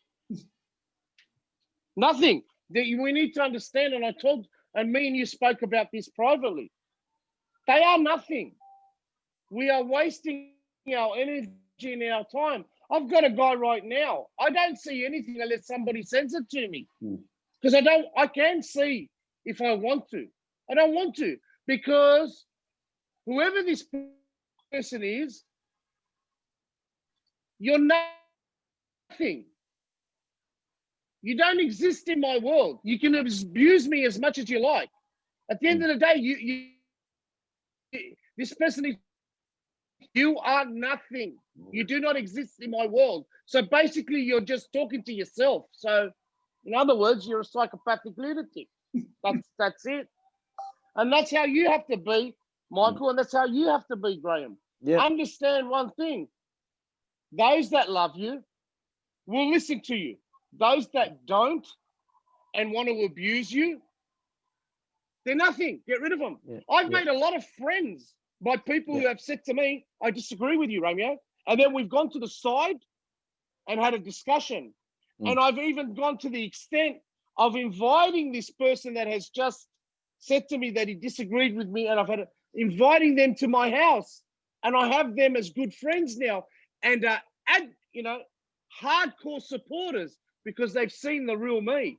nothing. We need to understand, and me and you spoke about this privately. They are nothing. We are wasting our energy and our time. I've got a guy right now. I don't see anything unless somebody sends it to me. Because I can see if I want to. I don't want to, because whoever this person is, you're nothing. You don't exist in my world. You can abuse me as much as you like. At the end of the day, this person is You are nothing. You do not exist in my world. So basically, you're just talking to yourself. So, in other words, you're a psychopathic lunatic. That's it. And that's how you have to be, Michael, and that's how you have to be, Graham. Yeah. Understand one thing. Those that love you will listen to you. Those that don't and want to abuse you, they're nothing. Get rid of them. Yeah. I've made a lot of friends by people who have said to me, I disagree with you, Romeo. And then we've gone to the side and had a discussion. And I've even gone to the extent of inviting this person that has just said to me that he disagreed with me, and I've had inviting them to my house, and I have them as good friends now, and hardcore supporters because they've seen the real me.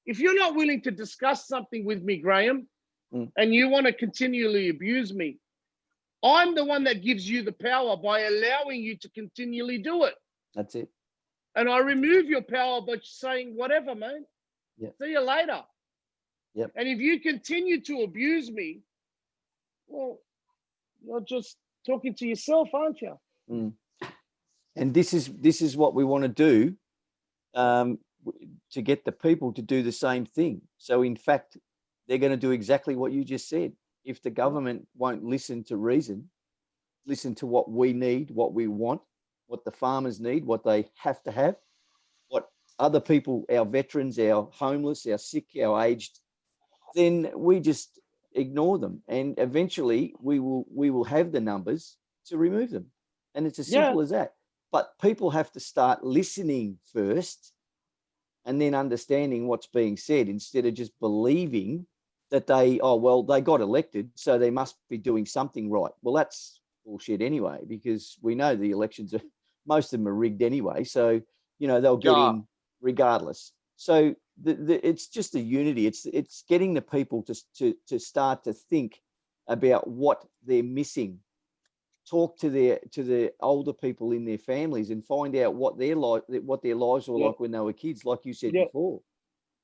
If you're not willing to discuss something with me, Graham, and you want to continually abuse me, I'm the one that gives you the power by allowing you to continually do it. That's it. And I remove your power by saying, whatever, man. Yep. See you later. Yep. And if you continue to abuse me, well, you're just talking to yourself, aren't you? And this is what we want to do to get the people to do the same thing. So in fact, they're going to do exactly what you just said. If the government won't listen to reason, listen to what we need, what we want, what the farmers need, what they have to have, what other people, our veterans, our homeless, our sick, our aged, then we just ignore them. And eventually we will have the numbers to remove them. And it's as simple as that. But people have to start listening first and then understanding what's being said instead of just believing that they got elected, so they must be doing something right. Well, that's bullshit anyway, because we know the elections are, most of them are rigged anyway. So, they'll get in regardless. So it's just a unity. It's getting the people to start to think about what they're missing. Talk to the older people in their families and find out what their lives were like when they were kids, like you said before.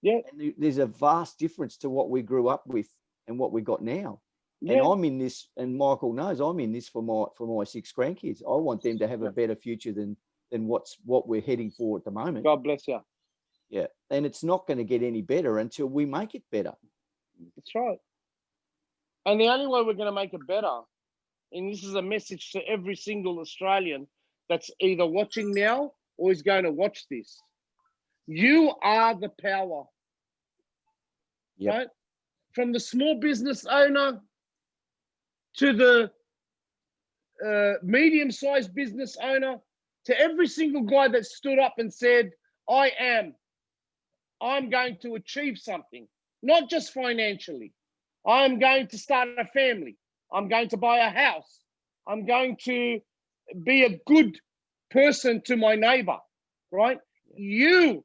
Yeah. And there's a vast difference to what we grew up with and what we got now. Yeah. And I'm in this, and Michael knows I'm in this for my 6 grandkids. I want them to have a better future than what we're heading for at the moment. God bless you. Yeah. And it's not going to get any better until we make it better. That's right. And the only way we're going to make it better, and this is a message to every single Australian that's either watching now or is going to watch this. You are the power. Yep. Right? From the small business owner to the medium-sized business owner, to every single guy that stood up and said, I'm going to achieve something, not just financially. I'm going to start a family. I'm going to buy a house. I'm going to be a good person to my neighbor, right? You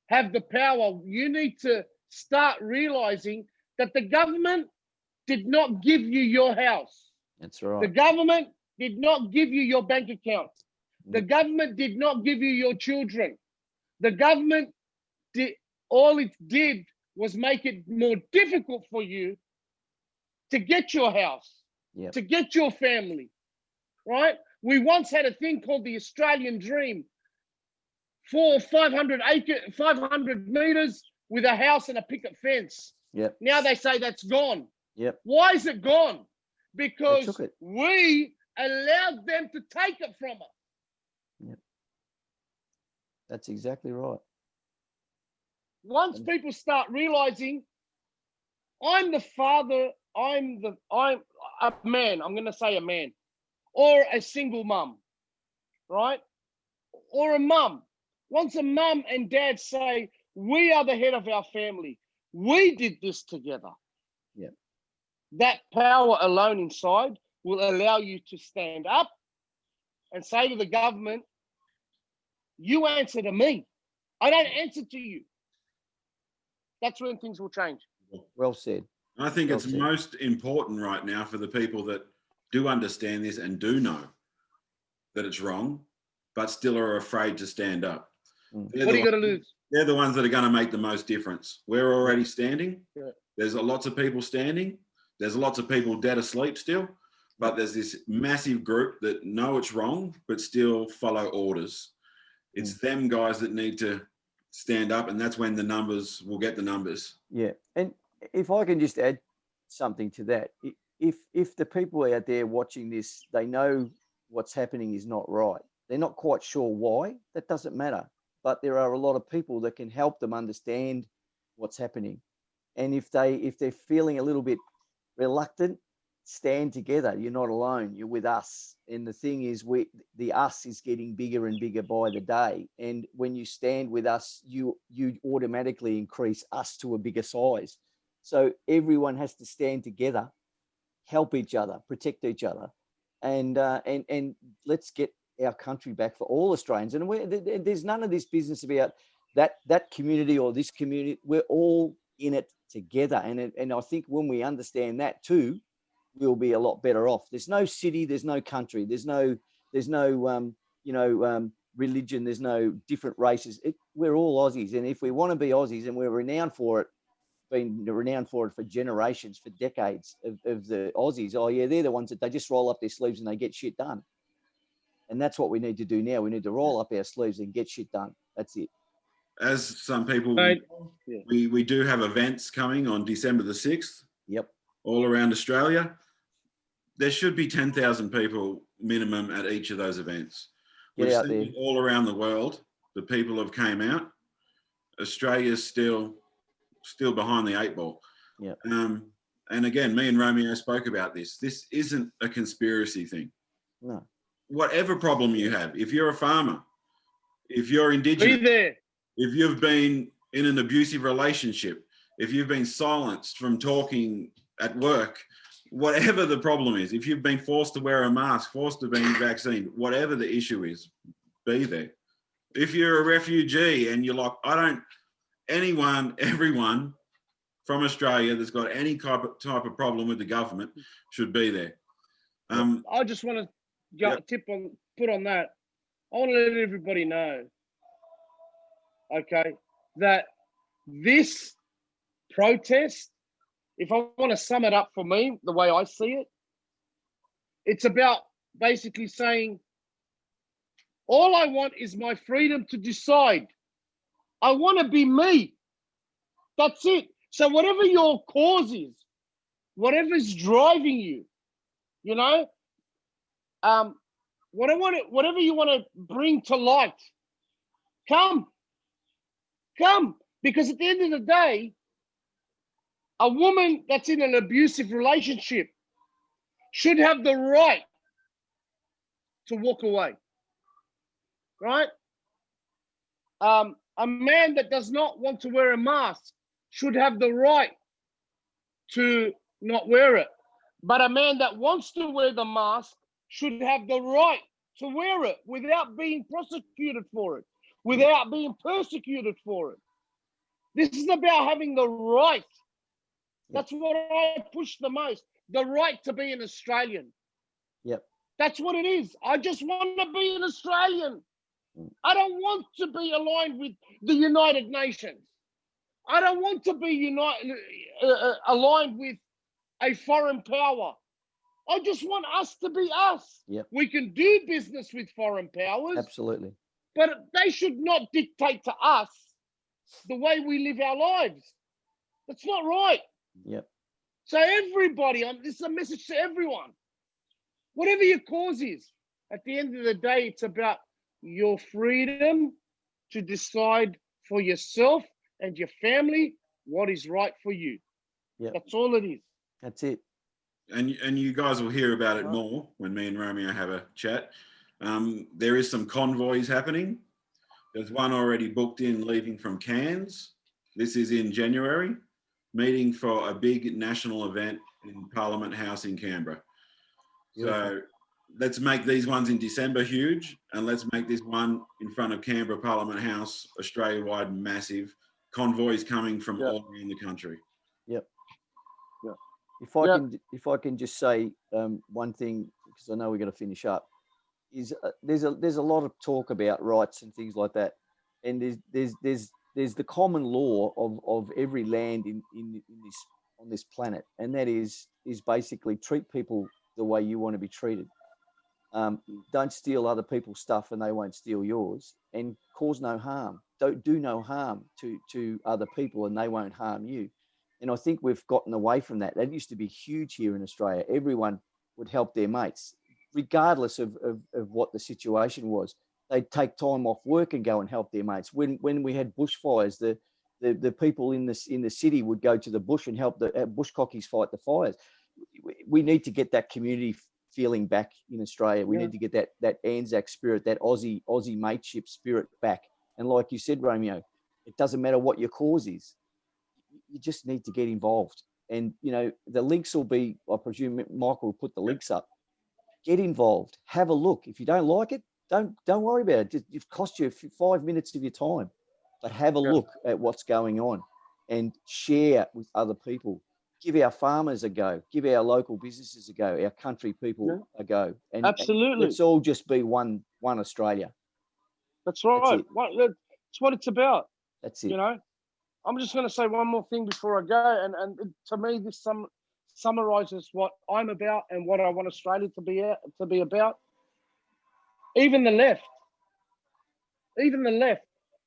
have the power. You need to start realizing that the government did not give you your house. That's right. The government did not give you your bank account. The government did not give you your children. The government all it did was make it more difficult for you to get your house, to get your family, right? We once had a thing called the Australian Dream, 500 meters with a house and a picket fence. Yep. Now they say that's gone. Yep. Why is it gone? Because we allowed them to take it from us. Yep. That's exactly right. Once people start realizing, I'm the father, I'm a man, I'm going to say a man, or a single mum, right? Or a mum. Once a mum and dad say, we are the head of our family, we did this together. Yeah. That power alone inside will allow you to stand up and say to the government, you answer to me. I don't answer to you. That's when things will change. Well said. I think it's most important right now for the people that do understand this and do know that it's wrong, but still are afraid to stand up. What are you going to lose? They're the ones that are going to make the most difference. We're already standing. Yeah. There's lots of people standing. There's lots of people dead asleep still. but there's this massive group that know it's wrong, but still follow orders. It's them guys that need to stand up, and that's when the numbers will get the numbers. Yeah. And if I can just add something to that, if the people out there watching this, they know what's happening is not right. They're not quite sure why. That doesn't matter. But there are a lot of people that can help them understand what's happening. And if they're feeling a little bit reluctant, stand together. You're not alone. You're with us. And the thing is, the us is getting bigger and bigger by the day. And when you stand with us, you automatically increase us to a bigger size. So everyone has to stand together, help each other, protect each other, and let's get our country back for all Australians. And there's none of this business about that community or this community. We're all in it together. And I think when we understand that too, we'll be a lot better off. There's no city, there's no country, there's no religion, there's no different races. We're all Aussies. And if we want to be Aussies, and we're renowned for it, been renowned for it for generations, for decades of the Aussies. Oh yeah, they're the ones that they just roll up their sleeves and they get shit done. And that's what we need to do now. We need to roll up our sleeves and get shit done. That's it. As some people, Right. we do have events coming on December the 6th. Yep. All around Australia. There should be 10,000 people minimum at each of those events. Get out there. All around the world, the people have came out. Australia's still behind the 8 ball. Yeah. And again, me and Romeo spoke about this. This isn't a conspiracy thing. No. Whatever problem you have, if you're a farmer, if you're Indigenous, Be there. if you've been in an abusive relationship, if you've been silenced from talking at work, whatever the problem is, if you've been forced to wear a mask, forced to be vaccinated, whatever the issue is, be there. If you're a refugee and you're like, everyone from Australia that's got any type of problem with the government should be there. I just want to put on that. I want to let everybody know, okay, that this protest, if I want to sum it up for me, the way I see it, it's about basically saying, all I want is my freedom to decide. I want to be me. That's it. So whatever your cause is, whatever's driving you, whatever you want to bring to light, come. Because at the end of the day, a woman that's in an abusive relationship should have the right to walk away, right? A man that does not want to wear a mask should have the right to not wear it. But a man that wants to wear the mask should have the right to wear it without being prosecuted for it, without being persecuted for it. This is about having the right. That's what I push the most. The right to be an Australian. Yep. That's what it is. I just want to be an Australian. I don't want to be aligned with the United Nations. I don't want to be aligned with a foreign power. I just want us to be us. Yep. We can do business with foreign powers. Absolutely. But they should not dictate to us the way we live our lives. That's not right. Yep. So everybody, this is a message to everyone. Whatever your cause is, at the end of the day, it's about your freedom to decide for yourself and your family what is right for you. Yep. That's all it is. That's it. And you guys will hear about it more when me and Romeo have a chat. There is some convoys happening. There's one already booked in leaving from Cairns. This is in January, meeting for a big national event in Parliament House in Canberra. So let's make these ones in December huge, and let's make this one in front of Canberra Parliament House, Australia-wide, massive. Convoys coming from all around the country. Yep. Yeah. If I can just say one thing, because I know we're going to finish up, is there's a lot of talk about rights and things like that, and there's the common law of every land in this on this planet, and that is basically treat people the way you want to be treated. Don't steal other people's stuff and they won't steal yours, and cause no harm. Don't do no harm to other people and they won't harm you. And I think we've gotten away from that. That used to be huge here in Australia. Everyone would help their mates, regardless of what the situation was. They'd take time off work and go and help their mates. When we had bushfires, the people in the city would go to the bush and help the bushcockies fight the fires. We need to get that community feeling back in Australia. We need to get that Anzac spirit, that Aussie mateship spirit back. And like you said, Romeo, it doesn't matter what your cause is. You just need to get involved. And, you know, the links will be, I presume Michael will put the links up. Get involved. Have a look. If you don't like it, don't worry about it. It costs you 5 minutes of your time. But have a look at what's going on and share with other people. Give our farmers a go. Give our local businesses a go. Our country people a go. And absolutely, let's all just be one Australia. That's right. That's what it's about. That's it. You know, I'm just going to say one more thing before I go, and to me, this summarizes what I'm about and what I want Australia to be about. Even the left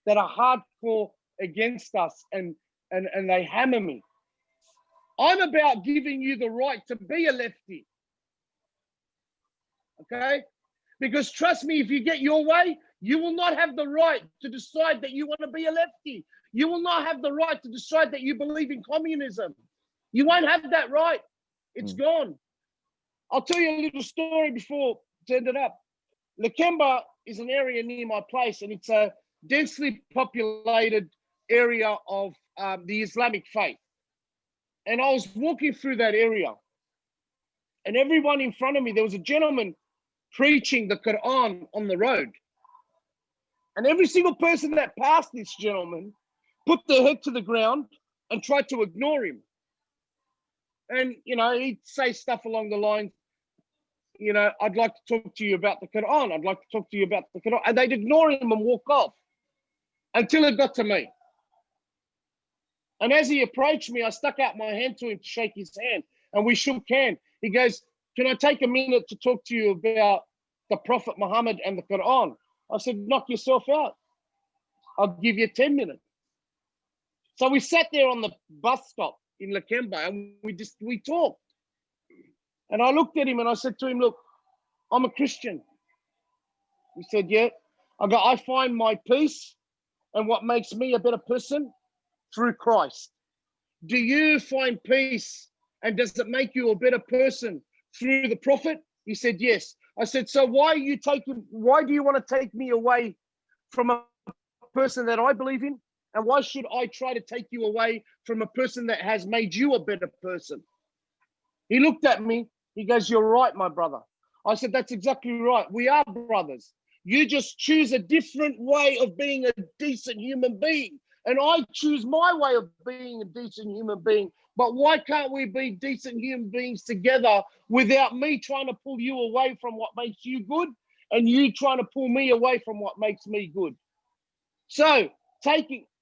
that are hardcore against us and they hammer me. I'm about giving you the right to be a lefty. Okay? Because trust me, if you get your way, you will not have the right to decide that you want to be a lefty. You will not have the right to decide that you believe in communism. You won't have that right. It's gone. I'll tell you a little story before to end it up. Lakemba is an area near my place, and it's a densely populated area of the Islamic faith. And I was walking through that area, and everyone in front of me, there was a gentleman preaching the Quran on the road. And every single person that passed this gentleman put their head to the ground and tried to ignore him. And, you know, he'd say stuff along the lines, you know, I'd like to talk to you about the Quran. I'd like to talk to you about the Quran. And they'd ignore him and walk off until it got to me. And as he approached me, I stuck out my hand to him to shake his hand, and we shook hands. He goes, can I take a minute to talk to you about the Prophet Muhammad and the Quran? I said, knock yourself out. I'll give you 10 minutes. So we sat there on the bus stop in Lakemba and we talked. And I looked at him and I said to him, look, I'm a Christian. He said, yeah. I find my peace and what makes me a better person through Christ. Do you find peace and does it make you a better person through the Prophet? He said, yes. I said, so why do you want to take me away from a person that I believe in? And why should I try to take you away from a person that has made you a better person? He looked at me. He goes, you're right, my brother. I said, that's exactly right. We are brothers. You just choose a different way of being a decent human being. And I choose my way of being a decent human being. But why can't we be decent human beings together without me trying to pull you away from what makes you good and you trying to pull me away from what makes me good? So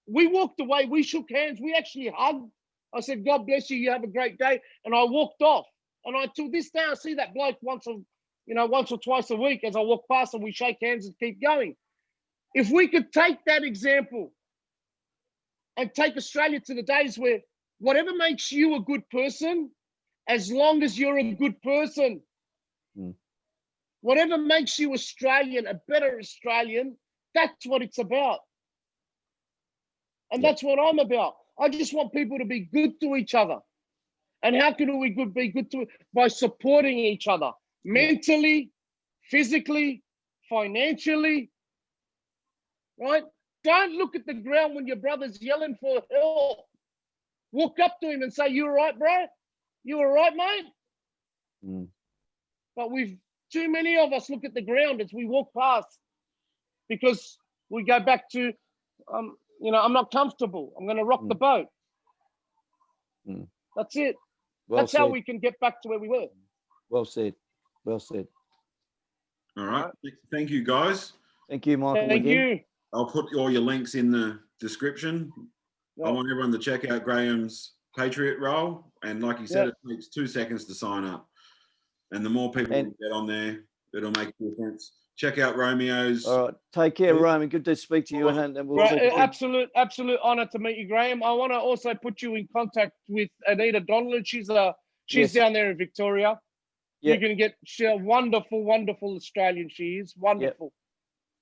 we walked away, we shook hands, we actually hugged. I said, God bless you, you have a great day. And I walked off. And till this day, I see that bloke once or twice a week as I walk past and we shake hands and keep going. If we could take that example and take Australia to the days where whatever makes you a good person, as long as you're a good person, whatever makes you Australian, a better Australian, that's what it's about. And that's what I'm about. I just want people to be good to each other. And how can we be good to it? By supporting each other mentally, physically, financially, right? Don't look at the ground when your brother's yelling for help. Walk up to him and say, you all right, bro? You all right, mate? But too many of us look at the ground as we walk past because we go back to, I'm not comfortable. I'm going to rock the boat. That's it. That's how we can get back to where we were. Well said. Well said. All right. Thank you, guys. Thank you, Michael. Thank you. I'll put all your links in the description. I want everyone to check out Graham's Patriot role. And like he said, it takes 2 seconds to sign up. And the more people And- we get on there, it'll make a difference. Check out Romeo's. All right. Take care, Roman. Good to speak to you. And we'll Right, talk again. absolute honour to meet you, Graham. I want to also put you in contact with Anita Donlan. She's Yes. down there in Victoria. Yep. You can get she's a wonderful, wonderful Australian. She is wonderful.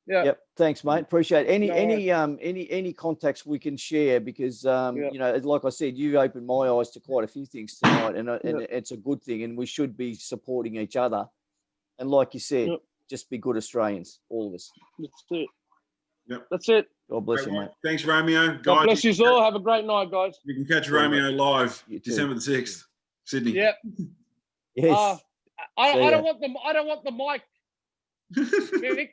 Yeah. Yep. Thanks, mate. Appreciate it. No Any contacts we can share, because you know, like I said, you opened my eyes to quite a few things tonight, and it's a good thing, and we should be supporting each other. And like you said, just be good Australians, all of us. That's it. Yep. That's it. God bless you, mate. Thanks, Romeo. God Guys, bless you all. Have a great night, guys. you can catch Romeo live You too. December the 6th, Sydney. Yep. Yes. I See ya. don't want I don't want the mic, Myk.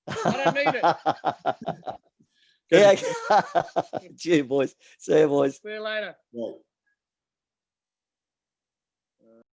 I don't need it. Yeah. Cheers, boys. See you, boys. See you later. Right.